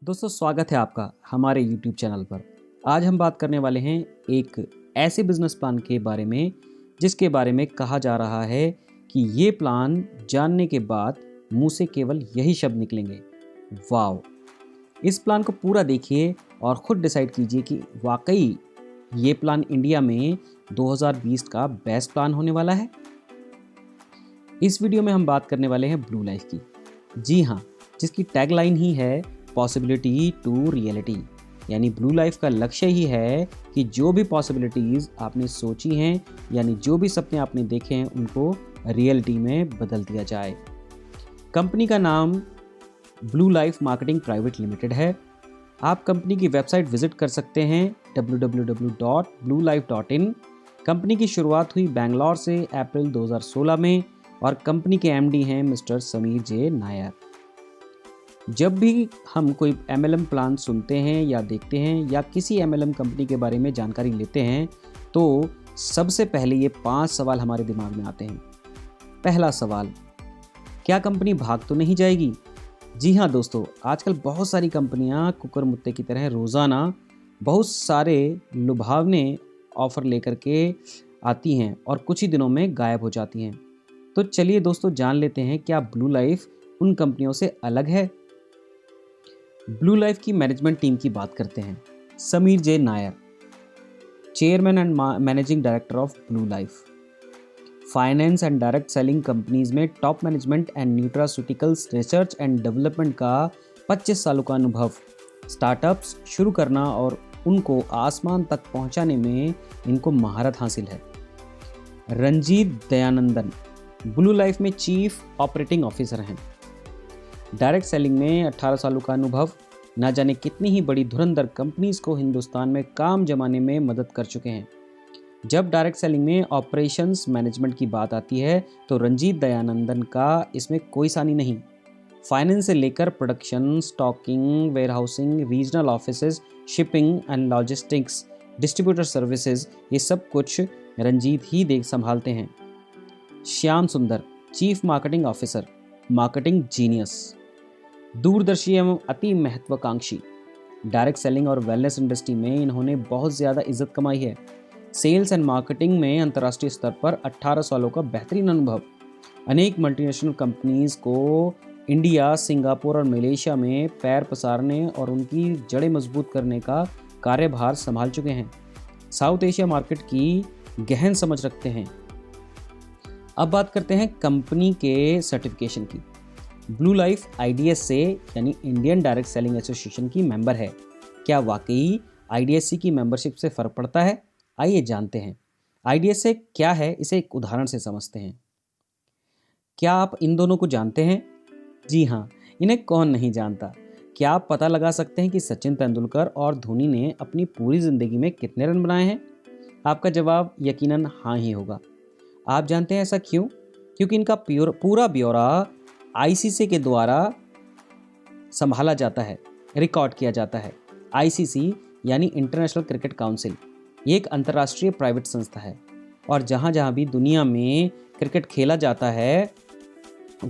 दोस्तों स्वागत है आपका हमारे YouTube चैनल पर। आज हम बात करने वाले हैं एक ऐसे बिजनेस प्लान के बारे में जिसके बारे में कहा जा रहा है कि ये प्लान जानने के बाद मुंह से केवल यही शब्द निकलेंगे, वाव। इस प्लान को पूरा देखिए और ख़ुद डिसाइड कीजिए कि वाकई ये प्लान इंडिया में 2020 का बेस्ट प्लान होने वाला है। इस वीडियो में हम बात करने वाले हैं ब्लू लाइफ की। जी हाँ, जिसकी टैगलाइन ही है पॉसिबिलिटी टू रियलिटी, यानी ब्लू लाइफ का लक्ष्य ही है कि जो भी पॉसिबिलिटीज़ आपने सोची हैं, यानी जो भी सपने आपने देखे हैं, उनको रियलिटी में बदल दिया जाए। कंपनी का नाम blue life marketing private limited है। आप कंपनी की वेबसाइट विजिट कर सकते हैं www.bluelife.in। कंपनी की शुरुआत हुई बेंगलोर से अप्रैल 2016 में और कंपनी के एमडी हैं मिस्टर समीर जे नायर। जब भी हम कोई MLM प्लान सुनते हैं या देखते हैं या किसी MLM कंपनी के बारे में जानकारी लेते हैं तो सबसे पहले ये 5 सवाल हमारे दिमाग में आते हैं। पहला सवाल, क्या कंपनी भाग तो नहीं जाएगी? जी हाँ दोस्तों, आजकल बहुत सारी कंपनियां कुकर मुत्ते की तरह रोज़ाना बहुत सारे लुभावने ऑफ़र लेकर के आती हैं और कुछ ही दिनों में गायब हो जाती हैं। तो चलिए दोस्तों जान लेते हैं क्या ब्लू लाइफ उन कंपनियों से अलग है। ब्लू लाइफ की मैनेजमेंट टीम की बात करते हैं। Sameer J Nair, chairman and managing director of Blue Life. Finance and direct selling companies में top management and nutraceuticals research and development का 25 सालों का अनुभव। स्टार्टअप्स शुरू करना और उनको आसमान तक पहुंचाने में इनको महारत हासिल है। रंजीत दयानंदन, ब्लू लाइफ में चीफ ऑपरेटिंग ऑफिसर हैं। डायरेक्ट सेलिंग में 18 सालों का अनुभव, न जाने कितनी ही बड़ी धुरंधर कंपनीज को हिंदुस्तान में काम जमाने में मदद कर चुके हैं। जब डायरेक्ट सेलिंग में ऑपरेशंस मैनेजमेंट की बात आती है तो रंजीत दयानंदन का इसमें कोई सानी नहीं। फाइनेंस से लेकर production, stocking, warehousing, regional offices, shipping and logistics, distributor services, ये सब कुछ रंजीत ही देख संभालते हैं। श्याम सुंदर, chief marketing officer, marketing genius, दूरदर्शी एवं अति महत्वाकांक्षी। डायरेक्ट सेलिंग और वेलनेस इंडस्ट्री में इन्होंने बहुत ज़्यादा इज्जत कमाई है। सेल्स एंड मार्केटिंग में अंतर्राष्ट्रीय स्तर पर 18 सालों का बेहतरीन अनुभव। अनेक मल्टीनेशनल कंपनीज को इंडिया, सिंगापुर और मलेशिया में पैर पसारने और उनकी जड़ें मजबूत करने का कार्यभार संभाल चुके हैं। साउथ एशिया मार्केट की गहन समझ रखते हैं। अब बात करते हैं कंपनी के सर्टिफिकेशन की। ब्लू लाइफ IDS से यानी इंडियन डायरेक्ट सेलिंग एसोसिएशन की मेंबर है। क्या वाकई IDSC की मेंबरशिप से फ़र्क पड़ता है? आइए जानते हैं। IDSC क्या है, इसे एक उदाहरण से समझते हैं। क्या आप इन दोनों को जानते हैं? जी हाँ, इन्हें कौन नहीं जानता। क्या आप पता लगा सकते हैं कि सचिन तेंदुलकर और धोनी ने अपनी पूरी ज़िंदगी में कितने रन बनाए हैं? आपका जवाब यकीनन हाँ ही होगा। आप जानते हैं ऐसा क्यों? क्योंकि इनका पूरा ब्यौरा ICC के द्वारा संभाला जाता है, रिकॉर्ड किया जाता है। ICC यानी इंटरनेशनल क्रिकेट काउंसिल, ये एक अंतर्राष्ट्रीय प्राइवेट संस्था है और जहाँ जहाँ भी दुनिया में क्रिकेट खेला जाता है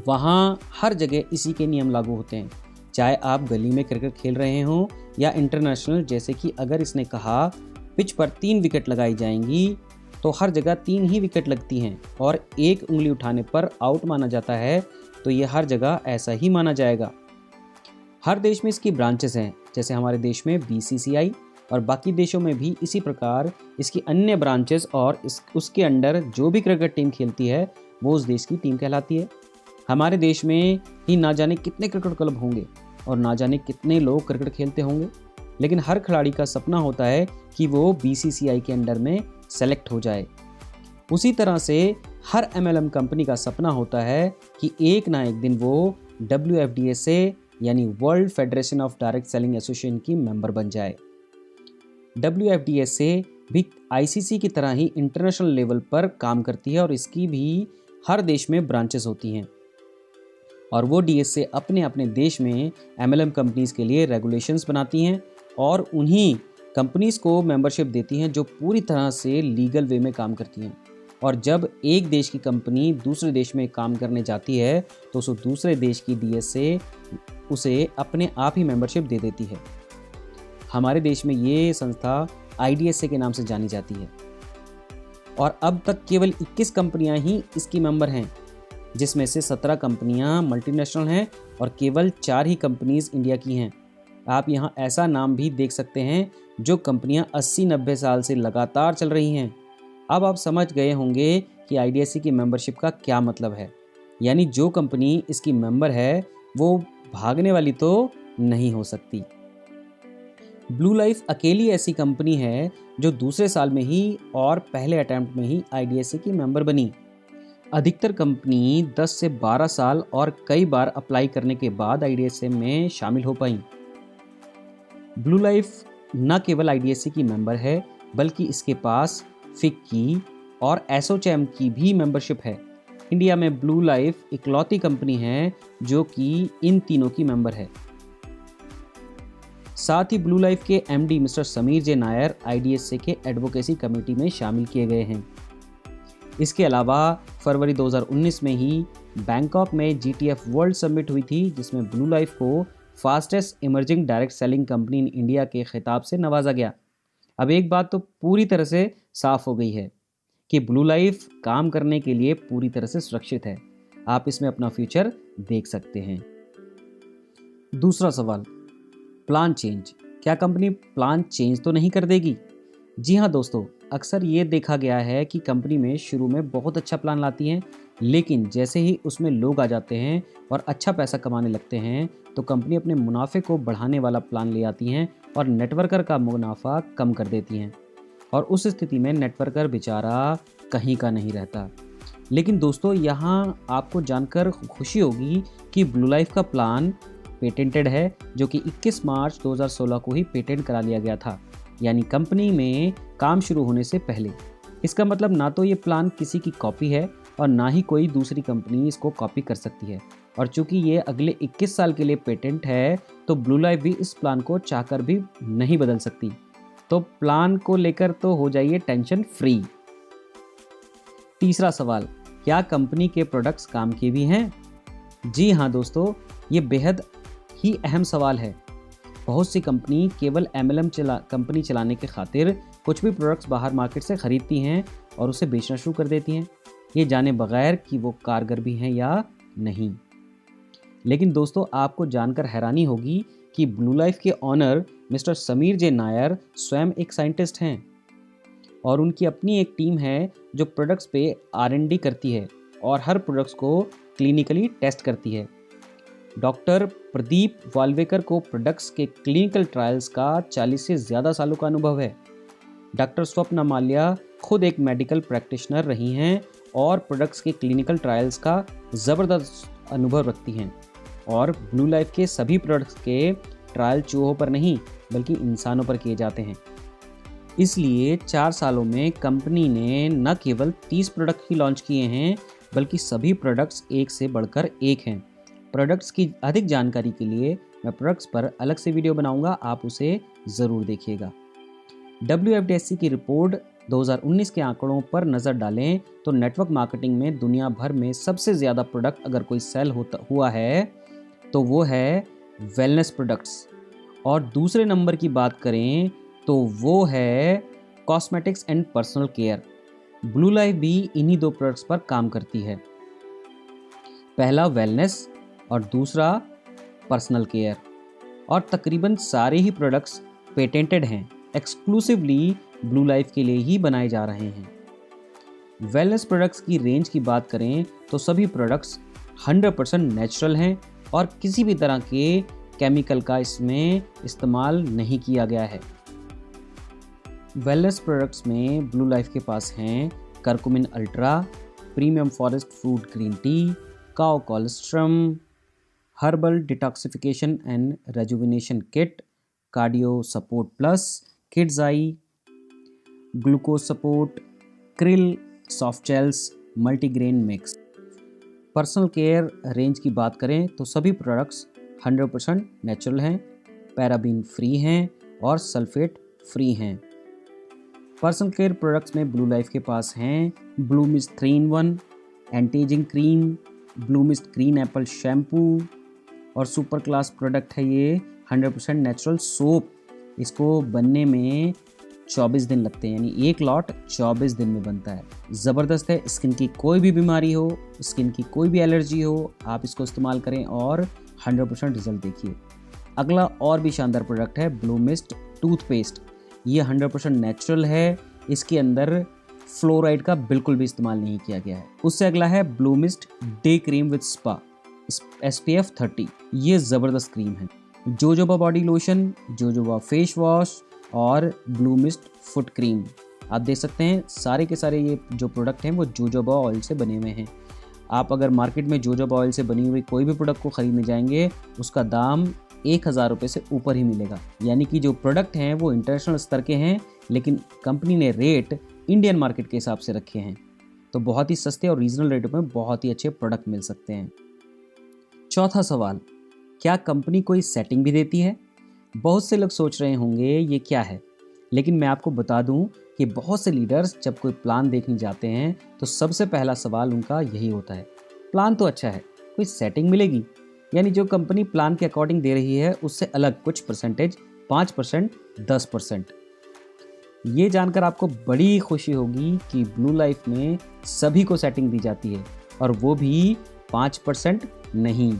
वहाँ हर जगह इसी के नियम लागू होते हैं। चाहे आप गली में क्रिकेट खेल रहे हों या इंटरनेशनल, जैसे कि अगर इसने कहा पिच पर 3 विकेट लगाई जाएंगी तो हर जगह 3 ही विकेट लगती हैं और 1 उंगली उठाने पर आउट माना जाता है, तो ये हर जगह ऐसा ही माना जाएगा। हर देश में इसकी ब्रांचेस हैं, जैसे हमारे देश में BCCI और बाकी देशों में भी इसी प्रकार इसकी अन्य ब्रांचेस और उसके अंडर जो भी क्रिकेट टीम खेलती है वो उस देश की टीम कहलाती है। हमारे देश में ही ना जाने कितने क्रिकेट क्लब होंगे और ना जाने कितने लोग क्रिकेट खेलते होंगे, लेकिन हर खिलाड़ी का सपना होता है कि वो BCCI के अंडर में सेलेक्ट हो जाए। उसी तरह से हर MLM कंपनी का सपना होता है कि एक ना एक दिन वो WFDA यानी world federation of direct selling association की मेंबर बन जाए। WFDA भी ICC की तरह ही इंटरनेशनल लेवल पर काम करती है और इसकी भी हर देश में ब्रांचेस होती हैं और वो DSA अपने अपने देश में MLM कंपनीज के लिए रेगुलेशंस बनाती हैं और उन्हीं कंपनीज को मेंबरशिप देती हैं जो पूरी तरह से लीगल वे में काम करती हैं और जब एक देश की कंपनी दूसरे देश में काम करने जाती है तो उस दूसरे देश की डीएसए उसे अपने आप ही मेंबरशिप दे देती है। हमारे देश में ये संस्था आईडीएसए के नाम से जानी जाती है और अब तक केवल 21 कंपनियां ही इसकी मेंबर हैं, जिसमें से 17 कंपनियां मल्टीनेशनल हैं और केवल 4 ही कंपनीज इंडिया की हैं। आप यहाँ ऐसा नाम भी देख सकते हैं जो कंपनियां 80-90 साल से लगातार चल रही हैं। अब आप समझ गए होंगे कि आईडीएसए की मेंबरशिप का क्या मतलब है, यानी जो कंपनी इसकी मेंबर है वो भागने वाली तो नहीं हो सकती। ब्लू लाइफ अकेली ऐसी कंपनी है जो दूसरे साल में ही और पहले अटेम्प्ट में ही आईडीएसए की मेंबर बनी। अधिकतर कंपनी 10 से 12 साल और कई बार अप्लाई करने के बाद आईडीएसए में शामिल हो पाई। ब्लू लाइफ न केवल आईडीएसए की मेंबर है बल्कि इसके पास फिक की और एसोचैम की भी मेंबरशिप है। इंडिया में ब्लू लाइफ इकलौती कंपनी है जो कि इन तीनों की मेंबर है। साथ ही ब्लू लाइफ के MD mister Sameer J Nair IDSA के एडवोकेसी कमेटी में शामिल किए गए हैं। इसके अलावा फरवरी 2019 में ही बैंकॉक में जीटीएफ वर्ल्ड समिट हुई थी, जिसमें ब्लू लाइफ को fastest emerging direct selling company in India के खिताब से नवाजा गया। अब एक बात तो पूरी तरह से साफ हो गई है कि ब्लू लाइफ काम करने के लिए पूरी तरह से सुरक्षित है। आप इसमें अपना फ्यूचर देख सकते हैं। दूसरा सवाल, प्लान चेंज। क्या कंपनी प्लान चेंज तो नहीं कर देगी? जी हाँ दोस्तों, अक्सर ये देखा गया है कि कंपनी में शुरू में बहुत अच्छा प्लान लाती हैं, लेकिन जैसे ही उसमें लोग आ जाते हैं और अच्छा पैसा कमाने लगते हैं तो कंपनी अपने मुनाफे को बढ़ाने वाला प्लान ले आती हैं और नेटवर्कर का मुनाफा कम कर देती हैं और उस स्थिति में नेटवर्कर बेचारा कहीं का नहीं रहता। लेकिन दोस्तों, यहाँ आपको जानकर खुशी होगी कि ब्लू लाइफ का प्लान पेटेंटेड है, जो कि 21 मार्च 2016 को ही पेटेंट करा लिया गया था, यानी कंपनी में काम शुरू होने से पहले। इसका मतलब ना तो ये प्लान किसी की कॉपी है और ना ही कोई दूसरी कंपनी इसको कॉपी कर सकती है। और चूंकि ये अगले 21 साल के लिए पेटेंट है तो ब्लू लाइफ भी इस प्लान को चाहकर भी नहीं बदल सकती। तो प्लान को लेकर तो हो जाइए टेंशन फ्री। तीसरा सवाल, क्या कंपनी के प्रोडक्ट्स काम के भी हैं? जी हाँ दोस्तों, ये बेहद ही अहम सवाल है। बहुत सी कंपनी केवल एमएलएम कंपनी चलाने के खातिर कुछ भी प्रोडक्ट्स बाहर मार्केट से खरीदती हैं और उसे बेचना शुरू कर देती हैं, ये जाने बगैर कि वो कारगर भी हैं या नहीं। लेकिन दोस्तों, आपको जानकर हैरानी होगी कि ब्लू लाइफ के honour mister Sameer J Nair स्वयं एक साइंटिस्ट हैं और उनकी अपनी एक टीम है जो प्रोडक्ट्स पे R&D करती है और हर प्रोडक्ट्स को क्लिनिकली टेस्ट करती है। डॉक्टर प्रदीप वाल्वेकर को प्रोडक्ट्स के क्लिनिकल ट्रायल्स का 40 से ज़्यादा सालों का अनुभव है। डॉक्टर स्वप्ना माल्या खुद एक मेडिकल प्रैक्टिशनर रही हैं और प्रोडक्ट्स के क्लिनिकल ट्रायल्स का ज़बरदस्त अनुभव रखती हैं। और ब्लू लाइफ के सभी प्रोडक्ट्स के ट्रायल चूहों पर नहीं बल्कि इंसानों पर किए जाते हैं। इसलिए 4 सालों में कंपनी ने न केवल 30 प्रोडक्ट ही लॉन्च किए हैं बल्कि सभी प्रोडक्ट्स एक से बढ़कर एक हैं। प्रोडक्ट्स की अधिक जानकारी के लिए मैं प्रोडक्ट्स पर अलग से वीडियो बनाऊंगा, आप उसे ज़रूर देखिएगा। WFDSC की रिपोर्ट 2019 के आंकड़ों पर नज़र डालें तो नेटवर्क मार्केटिंग में दुनिया भर में सबसे ज़्यादा प्रोडक्ट अगर कोई सेल हुआ है तो वो है वेलनेस प्रोडक्ट्स, और दूसरे नंबर की बात करें तो वो है cosmetics and personal care. Blue life भी इन्हीं 2 प्रोडक्ट्स पर काम करती है, पहला वेलनेस और दूसरा पर्सनल केयर। और तकरीबन सारे ही प्रोडक्ट्स पेटेंटेड हैं, एक्सक्लूसिवली ब्लू लाइफ के लिए ही बनाए जा रहे हैं। वेलनेस प्रोडक्ट्स की रेंज की बात करें तो सभी प्रोडक्ट्स 100% नेचुरल हैं और किसी भी तरह के केमिकल का इसमें इस्तेमाल नहीं किया गया है। वेलनेस प्रोडक्ट्स में ब्लू लाइफ के पास हैं curcumin ultra, premium forest fruit green tea, cow colostrum, herbal detoxification and rejuvenation kit, cardio support plus, kids eye, glucose support, krill soft gels, multigrain mix. Personal care range की बात करें तो सभी products 100% natural हैं, paraben free हैं और sulphate free हैं। Personal care products में ब्लू लाइफ के पास हैं blue mist 3-in-1, anti ageing cream, blue mist green Apple shampoo और सुपर क्लास प्रोडक्ट है ये 100% नेचुरल सोप। इसको बनने में 24 दिन लगते हैं, यानी एक लॉट 24 दिन में बनता है। ज़बरदस्त है। स्किन की कोई भी बीमारी हो, स्किन की कोई भी एलर्जी हो, आप इसको इस्तेमाल करें और 100% रिजल्ट देखिए। अगला और भी शानदार प्रोडक्ट है ब्लू मिस्ट टूथपेस्ट। ये 100% नेचुरल है। इसके अंदर फ्लोराइड का बिल्कुल भी इस्तेमाल नहीं किया गया है। उससे अगला है blue mist day cream with spa SPF 30। ये ज़बरदस्त क्रीम है। Jojoba body lotion, jojoba face wash और ब्लू मिस्ट फुट क्रीम। आप देख सकते हैं सारे के सारे ये जो प्रोडक्ट हैं वो जोजोबा ऑयल से बने हुए हैं। आप अगर मार्केट में जोजोबा ऑयल से बनी हुई कोई भी प्रोडक्ट को ख़रीदने जाएंगे, उसका दाम 1000 रुपये से ऊपर ही मिलेगा। यानी कि जो प्रोडक्ट हैं वो इंटरनेशनल स्तर के हैं, लेकिन कंपनी ने रेट इंडियन मार्केट के हिसाब से रखे हैं। तो बहुत ही सस्ते और रीजनल रेटों में बहुत ही अच्छे प्रोडक्ट मिल सकते हैं। चौथा सवाल, क्या कंपनी कोई सेटिंग भी देती है? बहुत से लोग सोच रहे होंगे ये क्या है, लेकिन मैं आपको बता दूं कि बहुत से लीडर्स जब कोई प्लान देखने जाते हैं तो सबसे पहला सवाल उनका यही होता है, प्लान तो अच्छा है, कोई सेटिंग मिलेगी? यानी जो कंपनी प्लान के अकॉर्डिंग दे रही है उससे अलग कुछ परसेंटेज, 5%, 10%। ये जानकर आपको बड़ी खुशी होगी कि ब्लू लाइफ में सभी को सेटिंग दी जाती है, और वो भी 5% नहीं,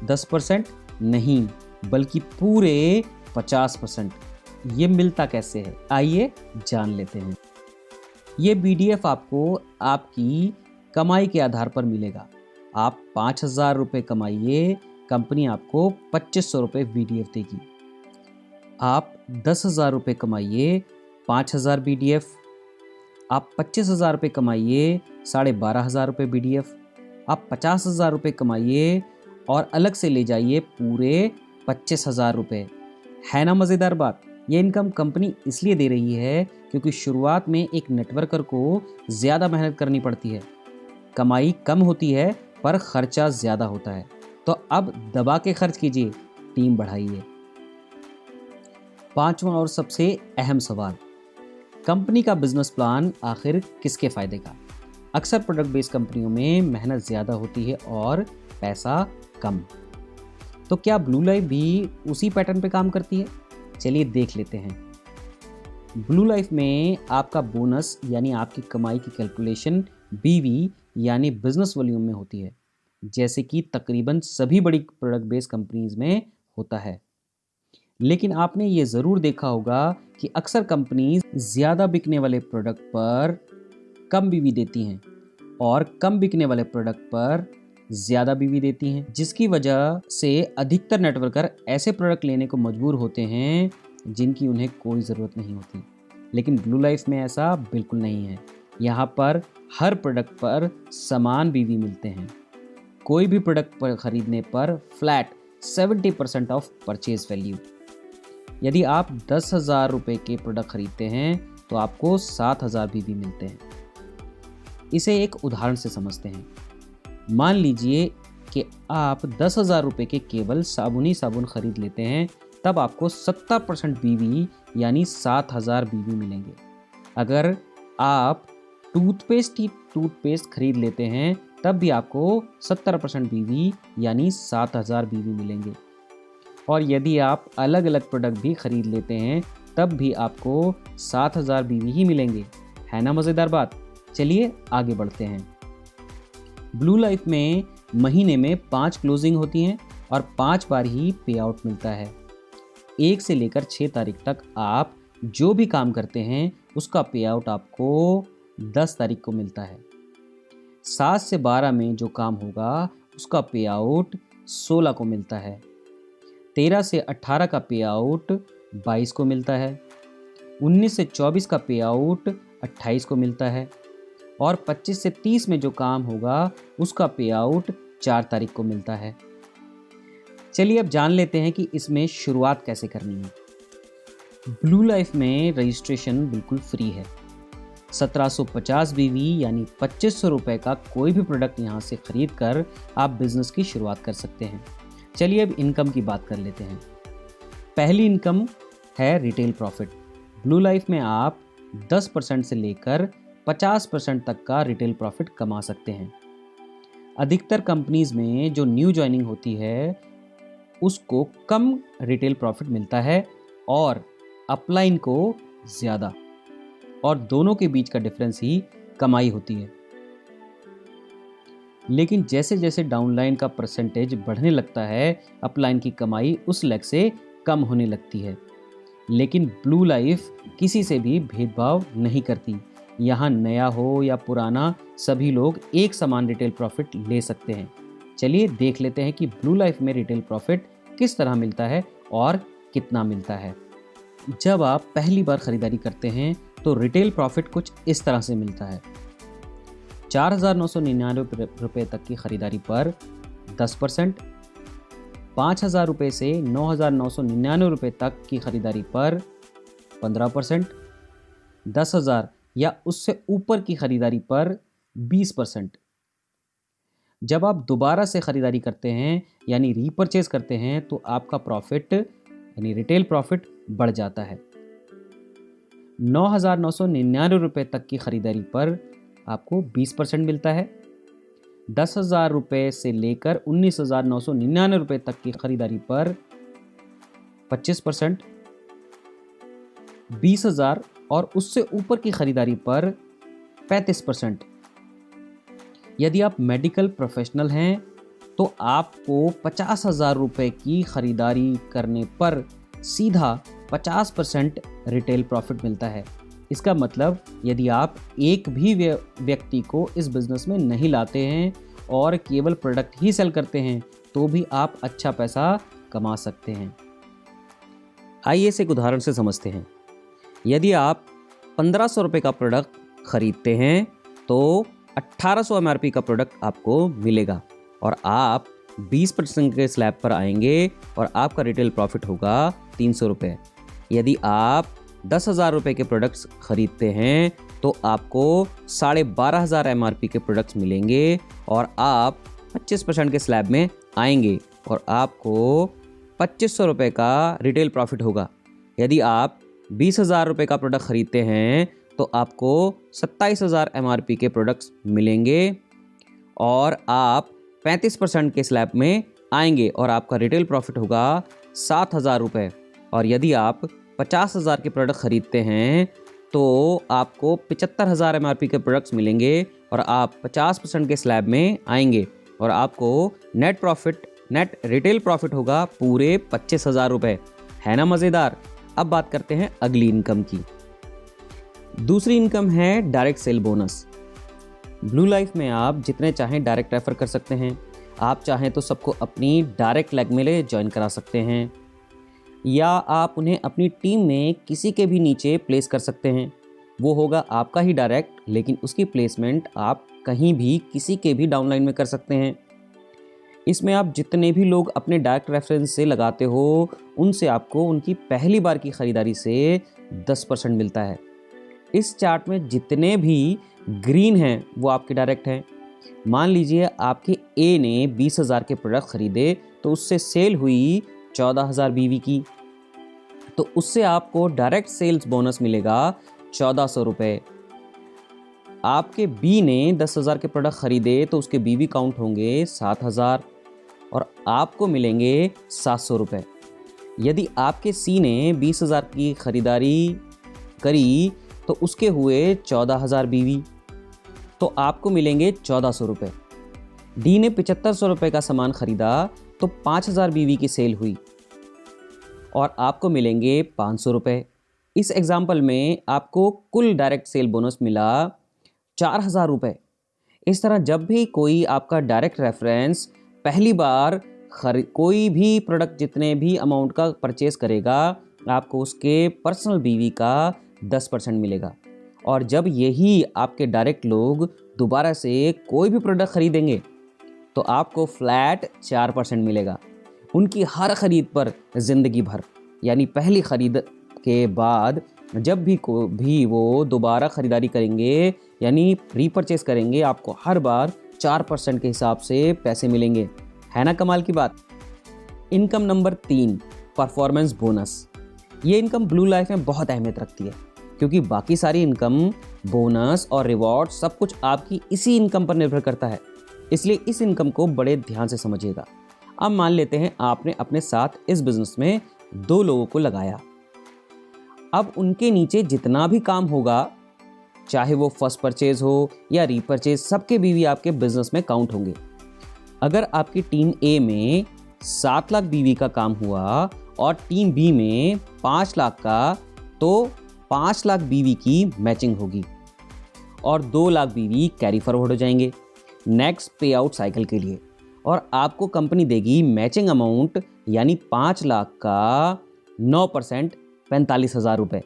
10% नहीं, बल्कि पूरे 50%। ये मिलता कैसे है, आइए जान लेते हैं। ये BDF आपको आपकी कमाई के आधार पर मिलेगा। आप 5000 रुपये कमाइए, कंपनी आपको 2500 रुपये BDF देगी। आप 10,000 रुपये कमाइए, 5000 BDF। आप 25,000 रुपये कमाइए, 12,500 रुपये BDF। आप 50,000 रुपये कमाइए और अलग से ले जाइए पूरे 25,000 रुपये। है ना मज़ेदार बात? ये इनकम कंपनी इसलिए दे रही है क्योंकि शुरुआत में एक नेटवर्कर को ज़्यादा मेहनत करनी पड़ती है, कमाई कम होती है पर खर्चा ज़्यादा होता है। तो अब दबा के खर्च कीजिए, टीम बढ़ाइए। पांचवा और सबसे अहम सवाल, कंपनी का बिजनेस प्लान आखिर किसके फ़ायदे का? अक्सर प्रोडक्ट बेस्ड कंपनियों में मेहनत ज़्यादा होती है और पैसा कम। तो क्या ब्लू लाइफ भी उसी पैटर्न पे काम करती है? चलिए देख लेते हैं। ब्लू लाइफ में आपका बोनस यानी आपकी कमाई की कैलकुलेशन BV यानी बिजनेस वॉल्यूम में होती है, जैसे कि तकरीबन सभी बड़ी प्रोडक्ट बेस्ड कंपनीज में होता है। लेकिन आपने ये ज़रूर देखा होगा कि अक्सर कंपनीज ज़्यादा बिकने वाले प्रोडक्ट पर कम BV देती हैं और कम बिकने वाले प्रोडक्ट पर ज़्यादा BV देती हैं, जिसकी वजह से अधिकतर नेटवर्कर ऐसे प्रोडक्ट लेने को मजबूर होते हैं जिनकी उन्हें कोई ज़रूरत नहीं होती। लेकिन ब्लू लाइफ में ऐसा बिल्कुल नहीं है। यहाँ पर हर प्रोडक्ट पर समान BV मिलते हैं। कोई भी प्रोडक्ट पर ख़रीदने पर फ्लैट 70% ऑफ परचेज वैल्यू। यदि आप 10,000 रुपये के प्रोडक्ट खरीदते हैं तो आपको 7,000 BV मिलते हैं। इसे एक उदाहरण से समझते हैं। मान लीजिए कि आप 10,000 रुपये के केवल साबुन खरीद लेते हैं, तब आपको 70% BV यानी 7,000 BV मिलेंगे। अगर आप टूथपेस्ट खरीद लेते हैं तब भी आपको 70% BV यानी 7,000 BV मिलेंगे। और यदि आप अलग अलग प्रोडक्ट भी खरीद लेते हैं तब भी आपको 7,000 BV ही मिलेंगे। है ना मज़ेदार बात? चलिए आगे बढ़ते हैं। ब्लू लाइफ में महीने में 5 क्लोजिंग होती हैं और 5 बार ही पे आउट मिलता है। 1 से लेकर 6 तारीख तक आप जो भी काम करते हैं उसका पे आउट आपको 10 तारीख को मिलता है। 7 से 12 में जो काम होगा उसका पे आउट 16 को मिलता है। 13 से 18 का पे आउट 22 को मिलता है। 19 से 24 का पे आउट 28 को मिलता है। और 25 से 30 में जो काम होगा उसका पे आउट 4 तारीख को मिलता है। चलिए अब जान लेते हैं कि इसमें शुरुआत कैसे करनी है। ब्लू लाइफ में रजिस्ट्रेशन बिल्कुल फ्री है। 1750 BV यानी 2500 रुपये का कोई भी प्रोडक्ट यहाँ से खरीद कर आप बिजनेस की शुरुआत कर सकते हैं। चलिए अब इनकम की बात कर लेते हैं। पहली इनकम है रिटेल प्रॉफिट। ब्लू लाइफ में आप 10% से लेकर 50% तक का रिटेल प्रॉफिट कमा सकते हैं। अधिकतर कंपनीज में जो न्यू ज्वाइनिंग होती है उसको कम रिटेल प्रॉफिट मिलता है और अपलाइन को ज़्यादा, और दोनों के बीच का डिफरेंस ही कमाई होती है। लेकिन जैसे जैसे डाउनलाइन का परसेंटेज बढ़ने लगता है, अपलाइन की कमाई उस लेग से कम होने लगती है। लेकिन ब्लू लाइफ किसी से भी भेदभाव नहीं करती। यहाँ नया हो या पुराना, सभी लोग एक समान रिटेल प्रॉफिट ले सकते हैं। चलिए देख लेते हैं कि ब्लू लाइफ में रिटेल प्रॉफिट किस तरह मिलता है और कितना मिलता है। जब आप पहली बार खरीदारी करते हैं तो रिटेल प्रॉफिट कुछ इस तरह से मिलता है। 4,999 रुपये तक की खरीदारी पर 10%, 5,000 रुपये से 9,999 रुपये तक की खरीदारी पर 15%, 10,000 या उससे ऊपर की खरीदारी पर 20%। जब आप दोबारा से खरीदारी करते हैं यानी रीपरचेज करते हैं तो आपका प्रॉफिट यानी रिटेल प्रॉफिट बढ़ जाता है। 9,999 रुपये तक की खरीदारी पर आपको 20% मिलता है। 10,000 रुपये से लेकर 19,999 रुपये तक की खरीदारी पर 25%, 20,000 और उससे ऊपर की खरीदारी पर 35%। यदि आप मेडिकल प्रोफेशनल हैं तो आपको 50,000 रुपये की खरीदारी करने पर सीधा 50% रिटेल प्रॉफिट मिलता है। इसका मतलब यदि आप एक भी व्यक्ति को इस बिज़नेस में नहीं लाते हैं और केवल प्रोडक्ट ही सेल करते हैं तो भी आप अच्छा पैसा कमा सकते हैं। आइए इसे एक उदाहरण से समझते हैं। यदि आप 1,500 रुपये का प्रोडक्ट खरीदते हैं तो 1,800 MRP का प्रोडक्ट आपको मिलेगा और आप 20% के स्लैब पर आएंगे और आपका रिटेल प्रॉफिट होगा 300 रुपये। यदि आप 10,000 रुपये के प्रोडक्ट्स खरीदते हैं तो आपको 12,500 MRP के प्रोडक्ट्स मिलेंगे और आप 25% के स्लैब में आएंगे और आपको 2,500 रुपये का रिटेल प्रॉफिट होगा। यदि आप 20,000 रुपये का प्रोडक्ट खरीदते हैं तो आपको 27,000 MRP के प्रोडक्ट्स मिलेंगे और आप 35% के स्लैब में आएंगे और आपका रिटेल प्रॉफिट होगा 7,000 रुपये। और यदि आप 50,000 के प्रोडक्ट खरीदते हैं तो आपको 75,000 MRP के प्रोडक्ट्स मिलेंगे और आप 50% के स्लैब में आएंगे और आपको नेट रिटेल प्रॉफिट होगा पूरे 25,000 रुपये। है ना मज़ेदार। अब बात करते हैं अगली इनकम की। दूसरी इनकम है direct cell bonus. Blue life में आप जितने चाहें डायरेक्ट रेफर कर सकते हैं। आप चाहें तो सबको अपनी डायरेक्ट लेग में ज्वाइन करा सकते हैं या आप उन्हें अपनी टीम में किसी के भी नीचे प्लेस कर सकते हैं। वो होगा आपका ही डायरेक्ट, लेकिन उसकी प्लेसमेंट आप कहीं भी किसी के भी डाउनलाइन में कर सकते हैं। इसमें आप जितने भी लोग अपने डायरेक्ट रेफरेंस से लगाते हो उनसे आपको उनकी पहली बार की खरीदारी से 10% मिलता है। इस चार्ट में जितने भी ग्रीन हैं वो आपके डायरेक्ट हैं। मान लीजिए आपके ए ने 20,000 के प्रोडक्ट खरीदे तो उससे सेल हुई 14,000 BV की, तो उससे आपको डायरेक्ट सेल्स बोनस मिलेगा 1,400 रुपये। आपके बी ने 10,000 के प्रोडक्ट खरीदे तो उसके BV काउंट होंगे 7,000 और आपको मिलेंगे 700 रुपये। यदि आपके सी ने 20,000 की खरीदारी करी तो उसके हुए 14,000 BV, तो आपको मिलेंगे 1,400 रुपये। डी ने 7,500 रुपये का सामान खरीदा तो 5,000 BV की सेल हुई और आपको मिलेंगे 500 रुपये। इस एग्जाम्पल में आपको कुल डायरेक्ट सेल बोनस मिला 4,000 रुपये। इस तरह जब भी कोई आपका डायरेक्ट रेफरेंस पहली बार कोई भी प्रोडक्ट जितने भी अमाउंट का परचेस करेगा आपको उसके पर्सनल BV का 10% मिलेगा। और जब यही आपके डायरेक्ट लोग दोबारा से कोई भी प्रोडक्ट खरीदेंगे तो आपको फ्लैट 4% मिलेगा उनकी हर ख़रीद पर ज़िंदगी भर। यानी पहली ख़रीद के बाद जब भी वो दोबारा ख़रीदारी करेंगे यानी रीपरचेस करेंगे आपको हर बार 4% के हिसाब से पैसे मिलेंगे। है ना कमाल की बात। Income number 3, performance bonus. ये इनकम ब्लू लाइफ में बहुत अहमियत रखती है। क्योंकि बाकी सारी इनकम, बोनस और रिवॉर्ड सब कुछ आपकी इसी इनकम पर निर्भर करता है। इसलिए इस इनकम को बड़े ध्यान से समझिएगा। अब मान लेते हैं आपने अपने साथ इस बिजनेस में 2 लोगों को लगाया। अब उनके नीचे जितना भी काम होगा, चाहे वो फर्स्ट परचेज हो या रीपरचेज, सबके बीवी आपके बिजनेस में काउंट होंगे। अगर आपकी टीम ए में 7 लाख बीवी का काम हुआ और टीम बी में 5 लाख का, तो 5 लाख बीवी की मैचिंग होगी और 2 लाख बीवी कैरी फॉरवर्ड हो जाएंगे नेक्स्ट पे आउट साइकिल के लिए, और आपको कंपनी देगी मैचिंग अमाउंट यानी 5 लाख का 9% 45,000 रुपये।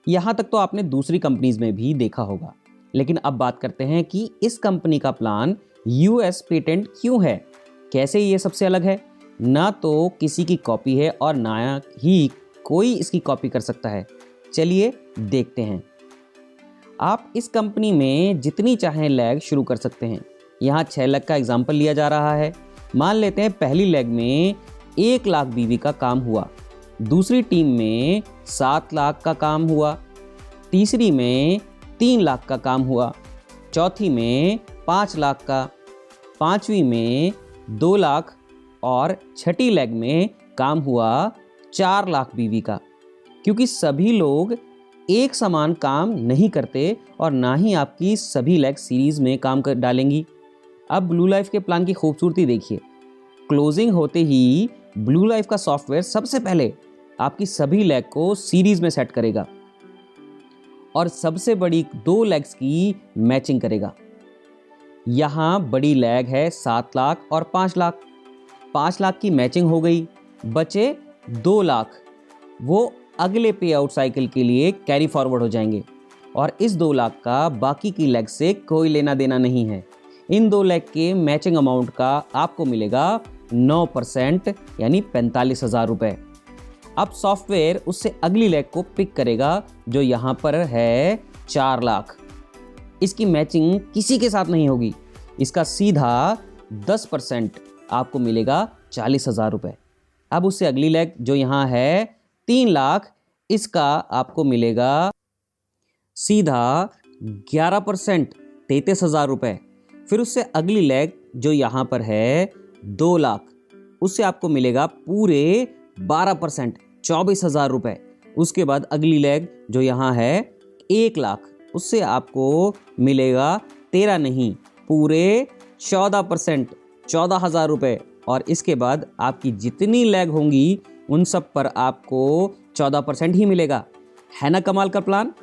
यहाँ तक तो आपने दूसरी कंपनीज में भी देखा होगा। लेकिन अब बात करते हैं कि इस कंपनी का प्लान यूएस पेटेंट क्यों है, कैसे ये सबसे अलग है। ना तो किसी की कॉपी है और ना ही कोई इसकी कॉपी कर सकता है। चलिए देखते हैं। आप इस कंपनी में जितनी चाहें लैग शुरू कर सकते हैं। यहाँ 6 लाख का एग्जाम्पल लिया जा रहा है। मान लेते हैं पहली लेग में 1 लाख बीवी का काम हुआ, दूसरी टीम में 7 लाख का काम हुआ, तीसरी में 3 लाख का काम हुआ, चौथी में 5 लाख का, पांचवी में 2 लाख और छठी लेग में काम हुआ 4 लाख बीवी का। क्योंकि सभी लोग एक समान काम नहीं करते और ना ही आपकी सभी लेग सीरीज में काम कर डालेंगी। अब ब्लू लाइफ के प्लान की खूबसूरती देखिए। क्लोजिंग होते ही ब्लू लाइफ का सॉफ्टवेयर सबसे पहले आपकी सभी लेग को सीरीज में सेट करेगा और सबसे बड़ी 2 लेग्स की मैचिंग करेगा। यहाँ बड़ी लेग है 7 लाख और 5 लाख। 5 लाख की मैचिंग हो गई, बचे 2 लाख, वो अगले पे आउट साइकिल के लिए कैरी फॉरवर्ड हो जाएंगे और इस 2 लाख का बाकी की लेग से कोई लेना देना नहीं है। इन 2 लेग के मैचिंग अमाउंट का आपको मिलेगा 9% यानी 45,000 रुपये। अब सॉफ्टवेयर उससे अगली लेग को पिक करेगा जो यहाँ पर है 4 लाख। इसकी मैचिंग किसी के साथ नहीं होगी। इसका सीधा 10% आपको मिलेगा 40,000 रुपये। अब उससे अगली लेग जो यहाँ है 3 लाख, इसका आपको मिलेगा सीधा 11% 33,000 रुपये। फिर उससे अगली लेग जो यहाँ पर है 2 लाख, उससे आपको मिलेगा पूरे 12% 24,000 रुपये। उसके बाद अगली लेग जो यहाँ है 1 लाख, उससे आपको मिलेगा 13 नहीं पूरे 14% 14,000 रुपये। और इसके बाद आपकी जितनी लेग होंगी उन सब पर आपको 14% ही मिलेगा। है ना कमाल का प्लान।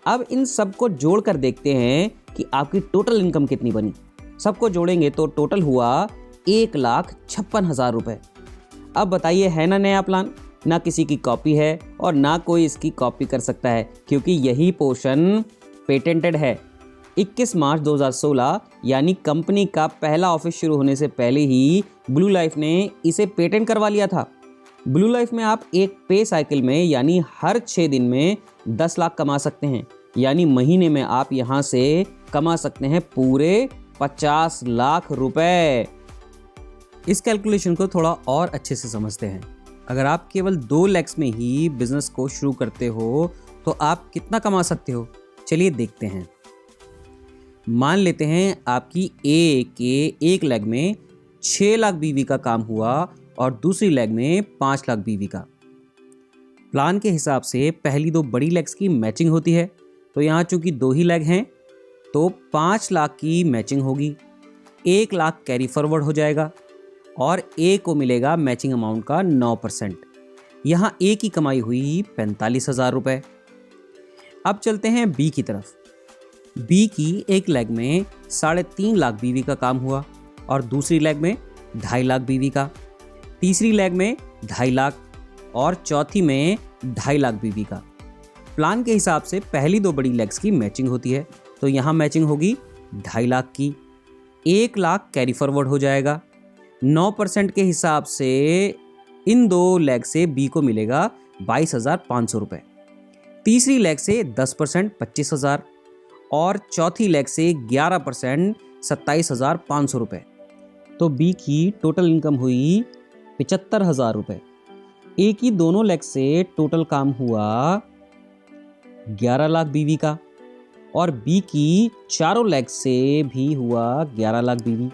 अब इन सबको जोड़कर देखते हैं कि आपकी टोटल इनकम कितनी बनी। सबको जोड़ेंगे तो टोटल हुआ 1,56,000 रुपये। अब बताइए, है ना नया प्लान। ना किसी की कॉपी है और ना कोई इसकी कॉपी कर सकता है क्योंकि यही पोर्शन पेटेंटेड है। 21 मार्च 2016 यानी कंपनी का पहला ऑफिस शुरू होने से पहले ही ब्लू लाइफ ने इसे पेटेंट करवा लिया था। ब्लू लाइफ में आप एक पे साइकिल में यानी हर 6 दिन में 10 लाख कमा सकते हैं, यानी महीने में आप यहाँ से कमा सकते हैं पूरे 50 लाख रुपए। इस कैलकुलेशन को थोड़ा और अच्छे से समझते हैं। अगर आप केवल 2 लेग्स में ही बिजनेस को शुरू करते हो तो आप कितना कमा सकते हो, चलिए देखते हैं। मान लेते हैं आपकी ए के 1 लेग में 6 लाख बीवी का काम हुआ और दूसरी लेग में 5 लाख बीवी का। प्लान के हिसाब से पहली 2 बड़ी लेग्स की मैचिंग होती है, तो यहाँ चूंकि 2 ही लेग हैं तो 5 लाख की मैचिंग होगी। 1 लाख कैरी फॉरवर्ड हो जाएगा और ए को मिलेगा मैचिंग अमाउंट का 9%। यहाँ ए की कमाई हुई 45,000 रुपये। अब चलते हैं बी की तरफ। बी की 1 लेग में 3.5 लाख बीवी का काम हुआ और दूसरी लेग में 2.5 लाख बीवी का, तीसरी लेग में 2.5 लाख और चौथी में 2.5 लाख बीवी का। प्लान के हिसाब से पहली 2 बड़ी लेग्स की मैचिंग होती है, तो यहाँ मैचिंग होगी 2.5 लाख की। 1 लाख कैरी फॉरवर्ड हो जाएगा। 9% के हिसाब से इन 2 लेग से बी को मिलेगा 22,500 रुपये। तीसरी लेग से 10% 25,000 और चौथी लेग से 11% 27,500 रुपये। तो बी की टोटल इनकम हुई 75,000 रुपये। ए की दोनों लेग से टोटल काम हुआ 11 लाख बीवी का, और बी की चारों लेग से भी हुआ 11 लाख बीवी।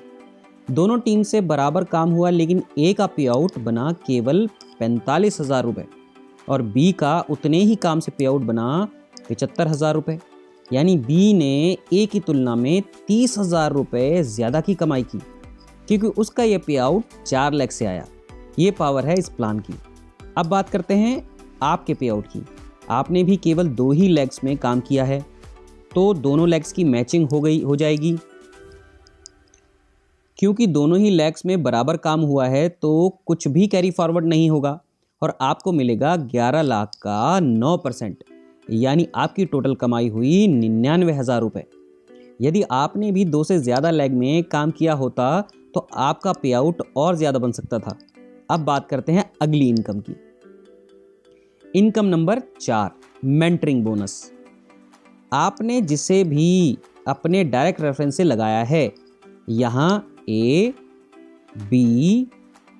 दोनों टीम से बराबर काम हुआ, लेकिन ए का पे आउट बना केवल 45,000 रुपये और बी का उतने ही काम से पे आउट बना 75,000 रुपये। यानी बी ने ए की तुलना में 30,000 रुपये ज़्यादा की कमाई की, क्योंकि उसका ये पे आउट 4 लेग से आया। ये पावर है इस प्लान की। अब बात करते हैं आपके पे आउट की। आपने भी केवल 2 ही लेग्स में काम किया है, तो दोनों लेग्स की मैचिंग हो जाएगी। क्योंकि दोनों ही लेग्स में बराबर काम हुआ है तो कुछ भी कैरी फॉरवर्ड नहीं होगा और आपको मिलेगा 11 लाख का 9%, यानी आपकी टोटल कमाई हुई 99,000 रुपये। यदि आपने भी 2 से ज़्यादा लेग में काम किया होता तो आपका पे आउट और ज़्यादा बन सकता था। अब बात करते हैं अगली इनकम की। Income number 4, mentoring bonus. आपने जिसे भी अपने डायरेक्ट रेफरेंस से लगाया है, यहाँ ए, बी,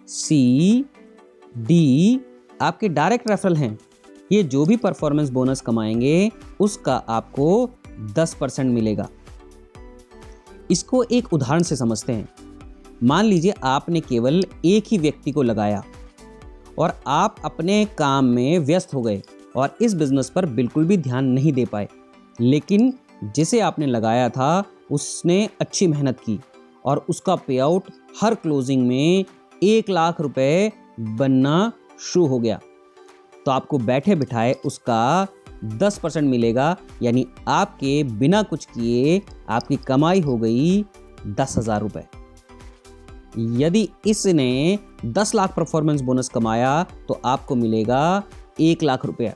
सी, डी आपके डायरेक्ट रेफरल हैं। ये जो भी परफॉर्मेंस बोनस कमाएंगे उसका आपको 10% मिलेगा। इसको एक उदाहरण से समझते हैं। मान लीजिए आपने केवल एक ही व्यक्ति को लगाया और आप अपने काम में व्यस्त हो गए और इस बिजनेस पर बिल्कुल भी ध्यान नहीं दे पाए, लेकिन जिसे आपने लगाया था उसने अच्छी मेहनत की और उसका पे आउट हर क्लोजिंग में 1 लाख रुपए बनना शुरू हो गया, तो आपको बैठे बिठाए उसका 10% मिलेगा। यानी आपके बिना कुछ किए आपकी कमाई हो गई 10,000 रुपये। यदि इसने 10 लाख परफॉर्मेंस बोनस कमाया तो आपको मिलेगा 1 लाख रुपया,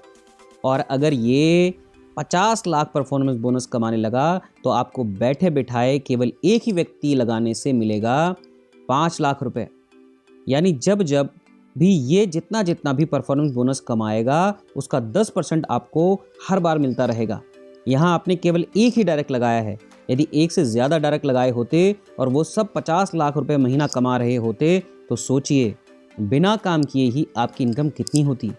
और अगर ये 50 लाख परफॉर्मेंस बोनस कमाने लगा तो आपको बैठे बिठाए केवल एक ही व्यक्ति लगाने से मिलेगा 5 लाख रुपए। यानी जब जब भी ये जितना भी परफॉर्मेंस बोनस कमाएगा उसका 10% आपको हर बार मिलता रहेगा। यहाँ आपने केवल एक ही डायरेक्ट लगाया है। यदि एक से ज़्यादा डायरेक्ट लगाए होते और वो सब 50 लाख रुपए महीना कमा रहे होते तो सोचिए बिना काम किए ही आपकी इनकम कितनी होती।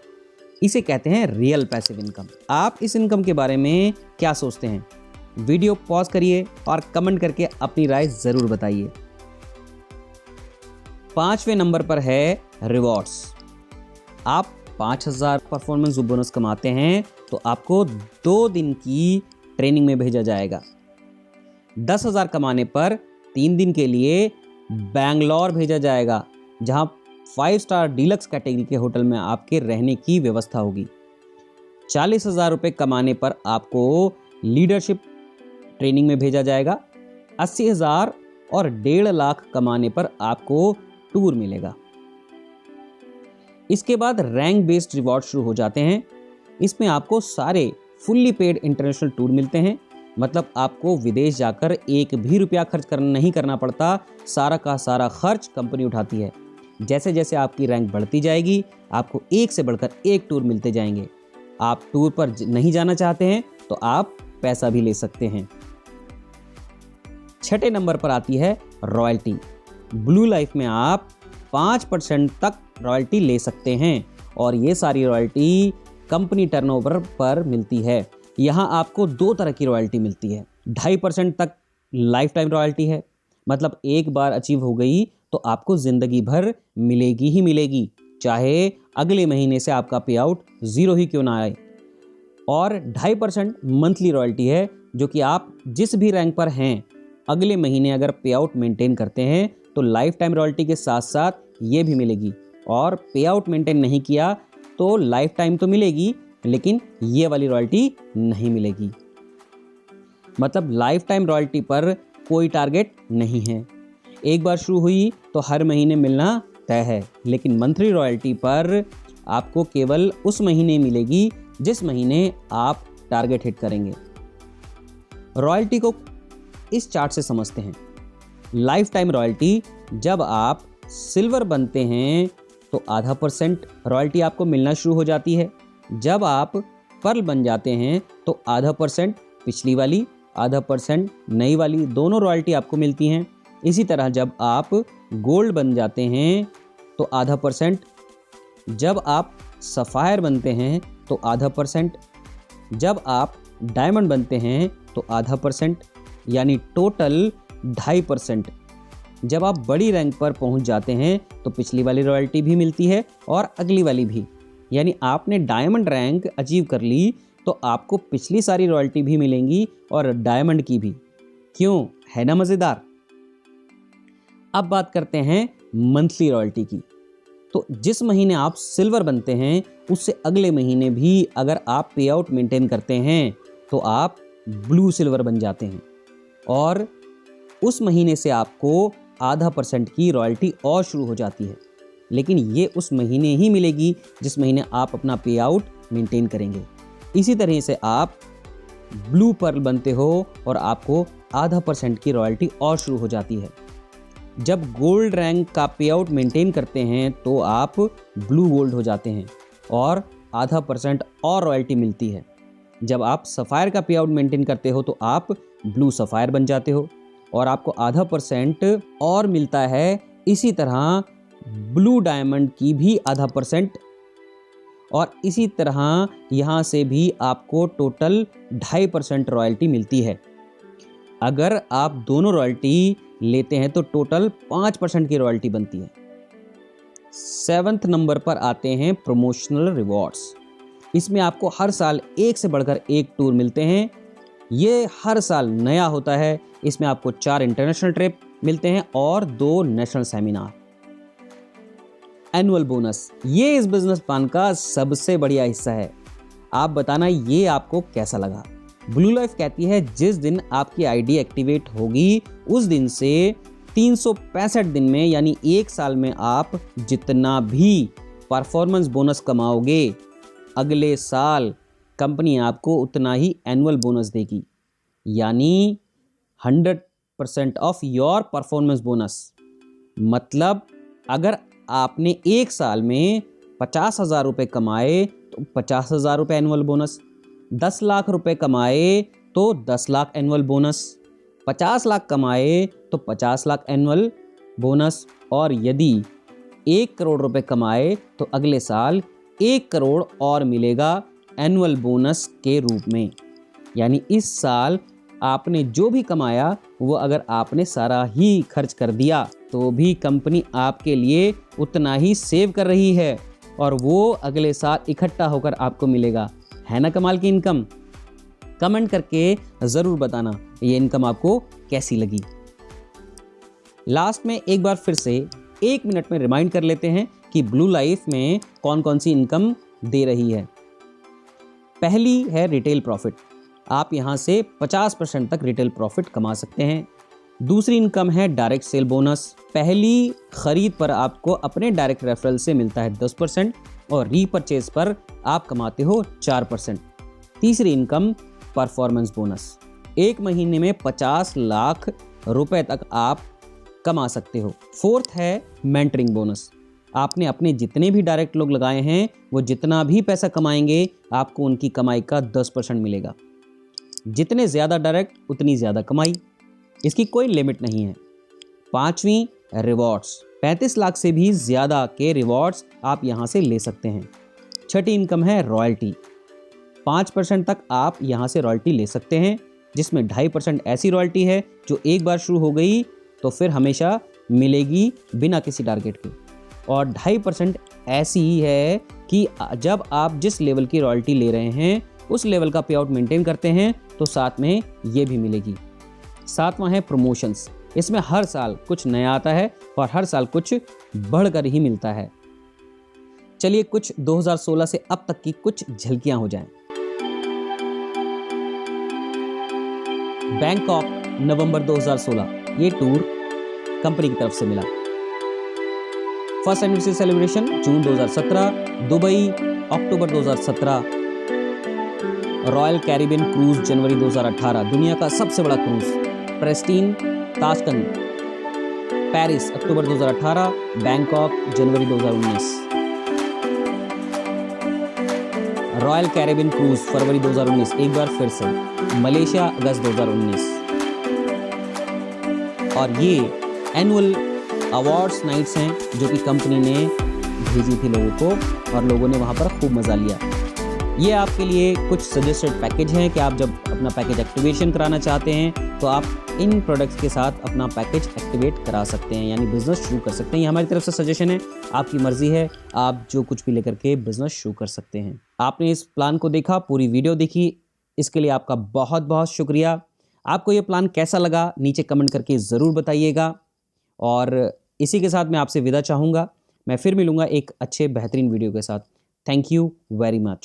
इसे कहते हैं रियल पैसिव इनकम। आप इस इनकम के बारे में क्या सोचते हैं? वीडियो पॉज करिए और कमेंट करके अपनी राय ज़रूर बताइए। 5वें नंबर पर है रिवॉर्ड्स। आप 5,000 परफॉर्मेंस बोनस कमाते हैं तो आपको 2 दिन की ट्रेनिंग में भेजा जाएगा। 10,000 कमाने पर 3 दिन के लिए बैंगलोर भेजा जाएगा, जहां 5 स्टार डीलक्स कैटेगरी के होटल में आपके रहने की व्यवस्था होगी। 40,000 रुपये कमाने पर आपको लीडरशिप ट्रेनिंग में भेजा जाएगा। 80,000 और 1.5 लाख कमाने पर आपको टूर मिलेगा। इसके बाद रैंक बेस्ड रिवॉर्ड शुरू हो जाते हैं। इसमें आपको सारे फुल्ली पेड इंटरनेशनल टूर मिलते हैं, मतलब आपको विदेश जाकर एक भी रुपया खर्च नहीं करना पड़ता। सारा का सारा खर्च कंपनी उठाती है। जैसे जैसे आपकी रैंक बढ़ती जाएगी आपको एक से बढ़कर एक टूर मिलते जाएंगे। आप टूर पर नहीं जाना चाहते हैं तो आप पैसा भी ले सकते हैं। 6ठे नंबर पर आती है रॉयल्टी। ब्लू लाइफ में आप 5% तक रॉयल्टी ले सकते हैं और ये सारी रॉयल्टी कंपनी टर्नओवर पर मिलती है। यहाँ आपको 2 तरह की रॉयल्टी मिलती है। 2.5% तक लाइफ टाइम रॉयल्टी है, मतलब एक बार अचीव हो गई तो आपको ज़िंदगी भर मिलेगी ही मिलेगी, चाहे अगले महीने से आपका पे आउट 0 ही क्यों ना आए। और 2.5% मंथली रॉयल्टी है, जो कि आप जिस भी रैंक पर हैं अगले महीने अगर पे आउट मेंटेन करते हैं तो लाइफ टाइम रॉयल्टी के साथ साथ ये भी मिलेगी। और पे आउट मेंटेन नहीं किया तो लाइफ टाइम तो मिलेगी लेकिन ये वाली रॉयल्टी नहीं मिलेगी। मतलब लाइफ टाइम रॉयल्टी पर कोई टारगेट नहीं है। एक बार शुरू हुई तो हर महीने मिलना तय है, लेकिन मंथली रॉयल्टी पर आपको केवल उस महीने मिलेगी जिस महीने आप टारगेट हिट करेंगे। रॉयल्टी को इस चार्ट से समझते हैं। लाइफ टाइम रॉयल्टी, जब आप सिल्वर बनते हैं तो 0.5% रॉयल्टी आपको मिलना शुरू हो जाती है। जब आप पर्ल बन जाते हैं तो 0.5% पिछली वाली, 0.5% नई वाली, दोनों रॉयल्टी आपको मिलती हैं। इसी तरह जब आप गोल्ड बन जाते हैं तो 0.5%, जब आप सफ़ायर बनते हैं तो 0.5%, जब आप डायमंड बनते हैं तो आधा % यानी टोटल 2.5%। जब आप बड़ी रैंक पर पहुंच जाते हैं तो पिछली वाली रॉयल्टी भी मिलती है और अगली वाली भी, यानी आपने डायमंड रैंक अचीव कर ली तो आपको पिछली सारी रॉयल्टी भी मिलेंगी और डायमंड की भी। क्यों, है ना मज़ेदार। अब बात करते हैं मंथली रॉयल्टी की। तो जिस महीने आप सिल्वर बनते हैं उससे अगले महीने भी अगर आप पे आउट मेंटेन करते हैं तो आप ब्लू सिल्वर बन जाते हैं और उस महीने से आपको आधा % की रॉयल्टी और शुरू हो जाती है। लेकिन ये उस महीने ही मिलेगी जिस महीने आप अपना पे आउट मेंटेन करेंगे। इसी तरह से आप ब्लू पर्ल बनते हो और आपको आधा % की रॉयल्टी और शुरू हो जाती है। जब गोल्ड रैंक का पे आउट मेंटेन करते हैं तो आप ब्लू गोल्ड हो जाते हैं और आधा % और रॉयल्टी मिलती है। जब आप सफ़ायर का पे आउट मेंटेन करते हो तो आप ब्लू सफ़ायर बन जाते हो और आपको आधा % और मिलता है। इसी तरह ब्लू डायमंड की भी आधा % और इसी तरह यहाँ से भी आपको टोटल 2.5% रॉयल्टी मिलती है। अगर आप दोनों रॉयल्टी लेते हैं तो टोटल 5% की रॉयल्टी बनती है। 7वें नंबर पर आते हैं प्रमोशनल रिवॉर्ड्स। इसमें आपको हर साल एक से बढ़कर एक टूर मिलते हैं। ये हर साल नया होता है। इसमें आपको 4 इंटरनेशनल ट्रिप मिलते हैं और 2 नेशनल सेमिनार। एनुअल बोनस, ये इस बिजनेस प्लान का सबसे बढ़िया हिस्सा है। आप बताना ये आपको कैसा लगा। ब्लू लाइफ कहती है जिस दिन आपकी आईडी एक्टिवेट होगी उस दिन से 365 दिन में यानी एक साल में आप जितना भी परफॉर्मेंस बोनस कमाओगे अगले साल कंपनी आपको उतना ही एनुअल बोनस देगी, यानी 100% ऑफ योर परफॉर्मेंस बोनस। मतलब अगर आपने एक साल में 50,000 रुपये कमाए तो 50,000 रुपये एनुअल बोनस, 10 लाख रुपए कमाए तो 10 लाख एनुअल बोनस, 50 लाख कमाए तो 50 लाख एनुअल बोनस और यदि 1 करोड़ रुपए कमाए तो अगले साल 1 करोड़ और मिलेगा एनुअल बोनस के रूप में। यानी इस साल आपने जो भी कमाया वो अगर आपने सारा ही खर्च कर दिया तो भी कंपनी आपके लिए उतना ही सेव कर रही है और वो अगले साल इकट्ठा होकर आपको मिलेगा। है ना कमाल की इनकम। कमेंट करके ज़रूर बताना ये इनकम आपको कैसी लगी। लास्ट में एक बार फिर से 1 मिनट में रिमाइंड कर लेते हैं कि ब्लू लाइफ में कौन कौन सी इनकम दे रही है। पहली है रिटेल प्रॉफिट। आप यहाँ से 50% तक रिटेल प्रॉफिट कमा सकते हैं। दूसरी इनकम है डायरेक्ट सेल बोनस। पहली खरीद पर आपको अपने डायरेक्ट रेफरल से मिलता है 10% और रीपरचेज पर आप कमाते हो 4%। तीसरी इनकम परफॉर्मेंस बोनस। 1 महीने में 50 लाख रुपए तक आप कमा सकते हो। फोर्थ है मेंटरिंग बोनस। आपने अपने जितने भी डायरेक्ट लोग लगाए हैं वो जितना भी पैसा कमाएंगे आपको उनकी कमाई का 10% मिलेगा। जितने ज़्यादा डायरेक्ट उतनी ज़्यादा कमाई, इसकी कोई लिमिट नहीं है। पांचवी रिवॉर्ड्स। 35 लाख से भी ज़्यादा के रिवॉर्ड्स आप यहाँ से ले सकते हैं। छठी इनकम है रॉयल्टी। 5% तक आप यहाँ से रॉयल्टी ले सकते हैं, जिसमें 2.5% ऐसी रॉयल्टी है जो एक बार शुरू हो गई तो फिर हमेशा मिलेगी बिना किसी टारगेट के, और 2.5% ऐसी ही है कि जब आप जिस लेवल की रॉयल्टी ले रहे हैं उस लेवल का पे आउट मेंटेन करते हैं तो साथ में ये भी मिलेगी। 7वां है प्रमोशंस। इसमें हर साल कुछ नया आता है और हर साल कुछ बढ़कर ही मिलता है। चलिए कुछ 2016 से अब तक की कुछ झलकियां हो जाएं। बैंकॉक नवंबर 2016, ये टूर कंपनी की तरफ से मिला। फर्स्ट एनिवर्सरी सेलिब्रेशन जून 2017, दुबई अक्टूबर 2017, रॉयल कैरिबियन क्रूज जनवरी 2018, दुनिया का सबसे बड़ा क्रूज। प्रेस्टीन ताशकंद पेरिस अक्टूबर 2018, बैंकॉक जनवरी 2019, रॉयल कैरिबियन क्रूज फरवरी 2019, एक बार फिर से मलेशिया अगस्त 2019। और ये एनुअल अवार्ड्स नाइट्स हैं जो कि कंपनी ने भेजी थी लोगों को और लोगों ने वहाँ पर खूब मज़ा लिया। ये आपके लिए कुछ सजेस्टेड पैकेज हैं कि आप जब अपना पैकेज एक्टिवेशन कराना चाहते हैं तो आप इन प्रोडक्ट्स के साथ अपना पैकेज एक्टिवेट करा सकते हैं, यानी बिजनेस शुरू कर सकते हैं। ये हमारी तरफ से सजेशन है, आपकी मर्जी है, आप जो कुछ भी लेकर के बिजनेस शुरू कर सकते हैं। आपने इस प्लान को देखा, पूरी वीडियो देखी, इसके लिए आपका बहुत बहुत शुक्रिया। आपको ये प्लान कैसा लगा नीचे कमेंट करके ज़रूर बताइएगा। और इसी के साथ मैं आपसे विदा चाहूँगा। मैं फिर मिलूँगा एक अच्छे बेहतरीन वीडियो के साथ। Thank you very much.